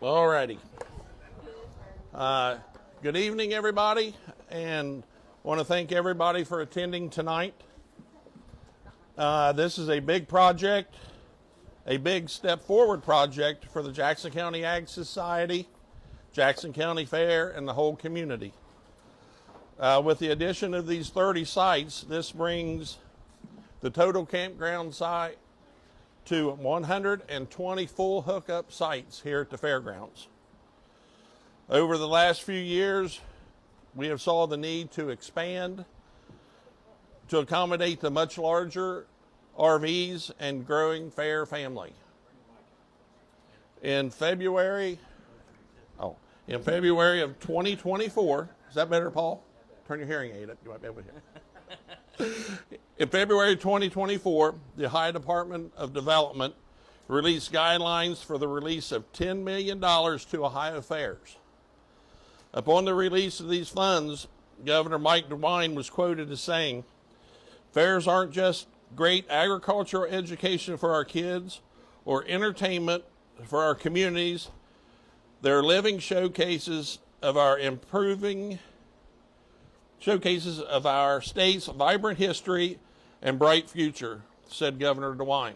Alrighty. Good evening, everybody, and I want to thank everybody for attending tonight. This is a big project, a big step forward project for the Jackson County Ag Society, Jackson County Fair, and the whole community. With the addition of these 30 sites, this brings the total campground site to 120 full hookup sites here at the fairgrounds. Over the last few years, we have saw the need to expand to accommodate the much larger RVs and growing fair family. In February of 2024, is that better, Paul? Turn your hearing aid up, you might be able to hear. In February 2024, the Ohio Department of Development released guidelines for the release of $10 million to Ohio fairs. Upon the release of these funds, Governor Mike DeWine was quoted as saying, "Fairs aren't just great agricultural education for our kids or entertainment for our communities. They're living showcases of our state's vibrant history and bright future," said Governor DeWine.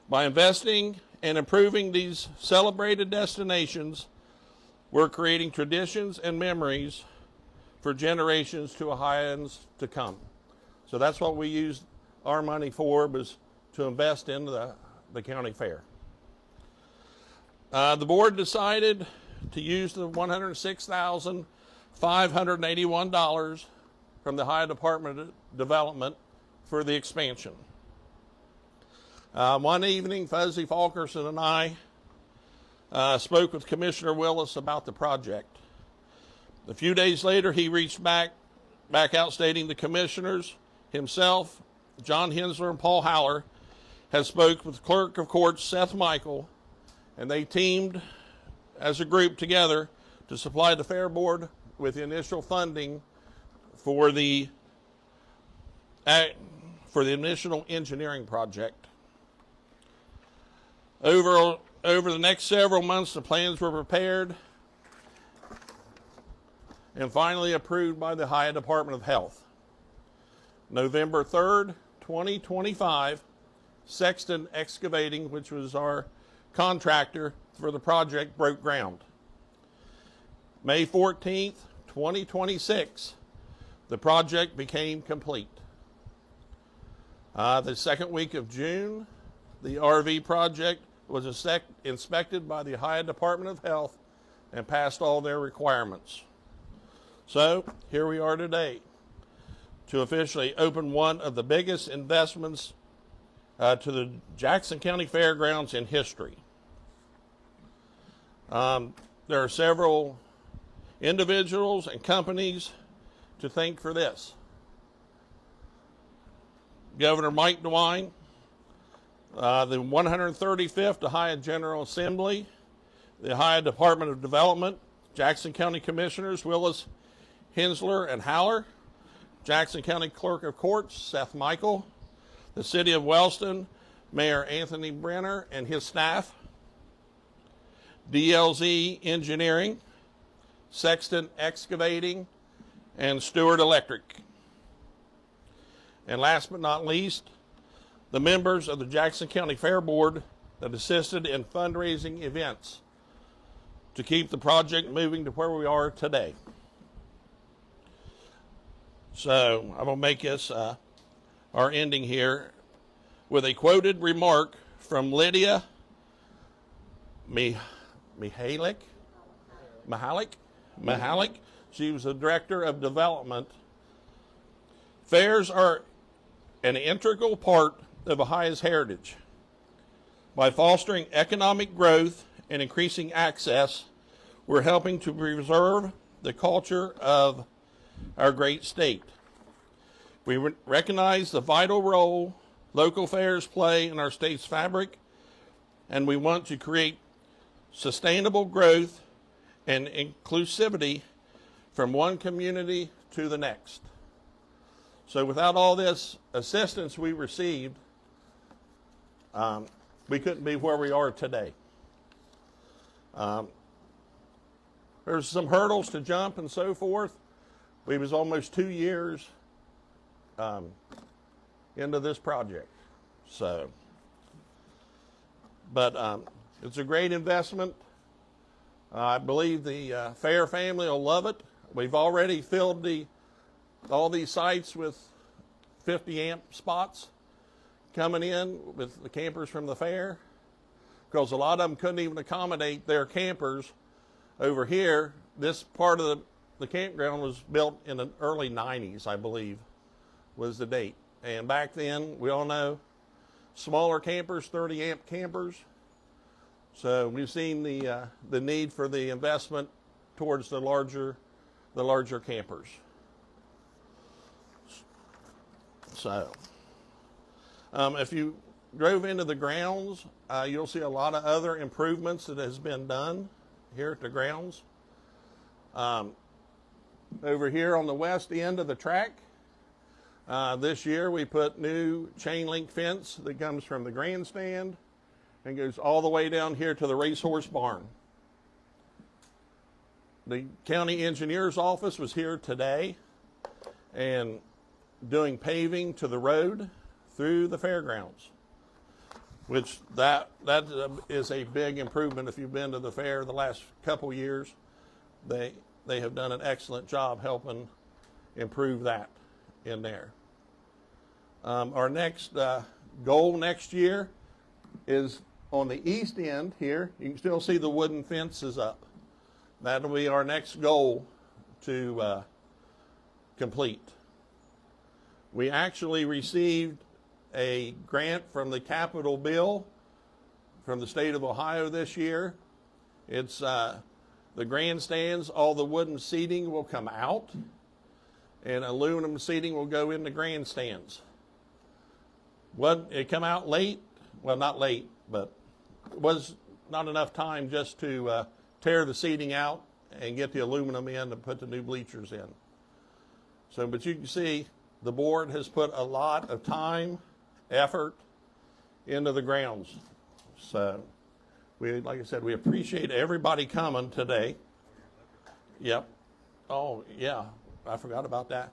By investing and improving these celebrated destinations, we're creating traditions and memories for generations to Ohioans to come. So that's what we used our money for, was to invest in the county fair. The board decided to use the $106,581 from the Ohio Department of Development for the expansion. One evening, Fuzzy Falkerson and I spoke with Commissioner Willis about the project. A few days later, he reached back out stating the commissioners himself, John Hensler and Paul Haller, had spoke with Clerk of Courts Seth Michael, and they teamed as a group together to supply the Fair Board with the initial funding for the initial engineering project. Over the next several months, the plans were prepared and finally approved by the Ohio Department of Health. November 3rd, 2025, Sexton Excavating, which was our contractor for the project, broke ground. May 14th, 2026, the project became complete. The second week of June, the RV project was inspected by the Ohio Department of Health and passed all their requirements. So here we are today to officially open one of the biggest investments to the Jackson County Fairgrounds in history. There are several individuals and companies to thank for this. Governor Mike DeWine, the 135th Ohio General Assembly, the Ohio Department of Development, Jackson County Commissioners Willis, Hensler, and Haller, Jackson County Clerk of Courts Seth Michael, the City of Wellston, Mayor Anthony Brenner and his staff, DLZ Engineering, Sexton Excavating, and Stewart Electric. And last but not least, the members of the Jackson County Fair Board that assisted in fundraising events to keep the project moving to where we are today. So I'm going to make this our ending here with a quoted remark from Lydia Mihalik. She was the Director of Development. Fairs are an integral part of Ohio's heritage. By fostering economic growth and increasing access, we're helping to preserve the culture of our great state. We recognize the vital role local fairs play in our state's fabric, and we want to create sustainable growth and inclusivity from one community to the next. So without all this assistance we received, we couldn't be where we are today. Um, there's some hurdles to jump and so forth. We was almost 2 years into this project. So, but it's a great investment. I believe the Fair family will love it. We've already filled all these sites with 50 amp spots coming in with the campers from the fair, because a lot of them couldn't even accommodate their campers over here. This part of the campground was built in the early 90s, I believe, was the date. And back then, we all know, smaller campers, 30 amp campers. So we've seen the need for the investment towards the larger campers. So, if you drove into the grounds, you'll see a lot of other improvements that has been done here at the grounds. Over here on the west end of the track, this year we put new chain link fence that comes from the grandstand and goes all the way down here to the racehorse barn. The county engineer's office was here today and doing paving to the road through the fairgrounds, which that is a big improvement. If you've been to the fair the last couple years, they have done an excellent job helping improve that in there. Our next goal next year is on the east end here. You can still see the wooden fences up. That'll be our next goal to complete. We actually received a grant from the Capitol bill from the state of Ohio this year. It's the grandstands, all the wooden seating will come out, and aluminum seating will go in the grandstands. It come out late, well, not late, but it was not enough time just to tear the seating out and get the aluminum in and put the new bleachers in. So, but you can see the board has put a lot of time, effort into the grounds. So, like I said, we appreciate everybody coming today. Yep. Oh, yeah, I forgot about that.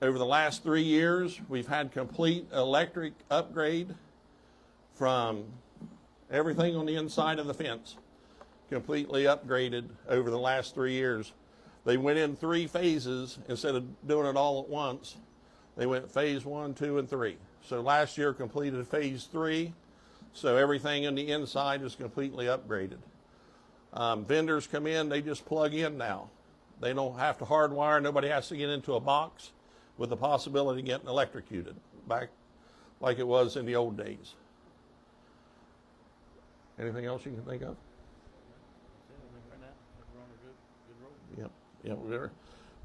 Over the last 3 years, we've had complete electric upgrade from everything on the inside of the fence, completely upgraded over the last 3 years. They went in 3 phases instead of doing it all at once. They went phase 1, 2, and 3. So last year completed phase 3. So everything on the inside is completely upgraded. Vendors come in, they just plug in now. They don't have to hardwire. Nobody has to get into a box with the possibility of getting electrocuted, back like it was in the old days. Anything else you can think of? Yep.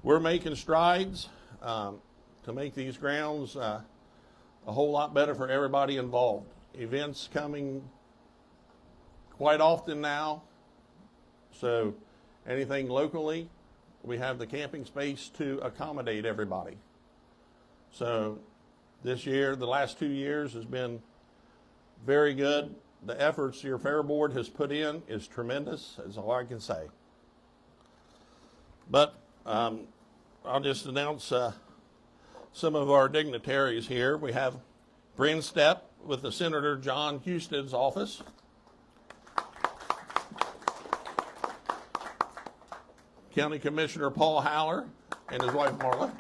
We're making strides to make these grounds a whole lot better for everybody involved. Events coming quite often now, so anything locally, we have the camping space to accommodate everybody. So this year, the last 2 years has been very good. The efforts your fair board has put in is tremendous, is all I can say. But I'll just announce some of our dignitaries here. We have Bryn Stepp with the Senator John Huston's office. County Commissioner Paul Haller and his wife Marla.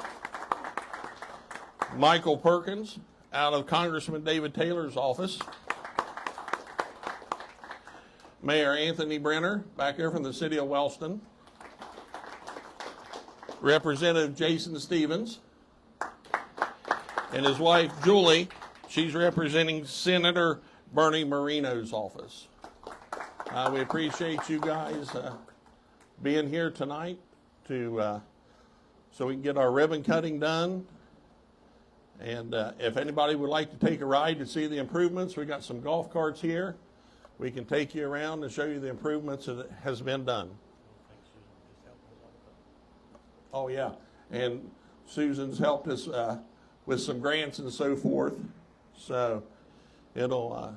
Michael Perkins out of Congressman David Taylor's office. Mayor Anthony Brenner back here from the city of Wellston. Representative Jason Stevens and his wife Julie. She's representing Senator Bernie Moreno's office. We appreciate you guys being here tonight so we can get our ribbon cutting done. And if anybody would like to take a ride to see the improvements, we got some golf carts here. We can take you around and show you the improvements that has been done. Oh yeah, and Susan's helped us with some grants and so forth. So it'll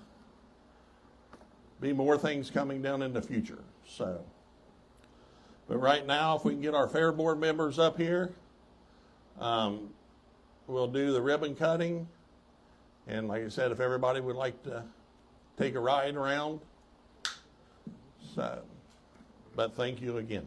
be more things coming down in the future. So, but right now, if we can get our fair board members up here, we'll do the ribbon cutting. And like I said, if everybody would like to take a ride around. So, but thank you again.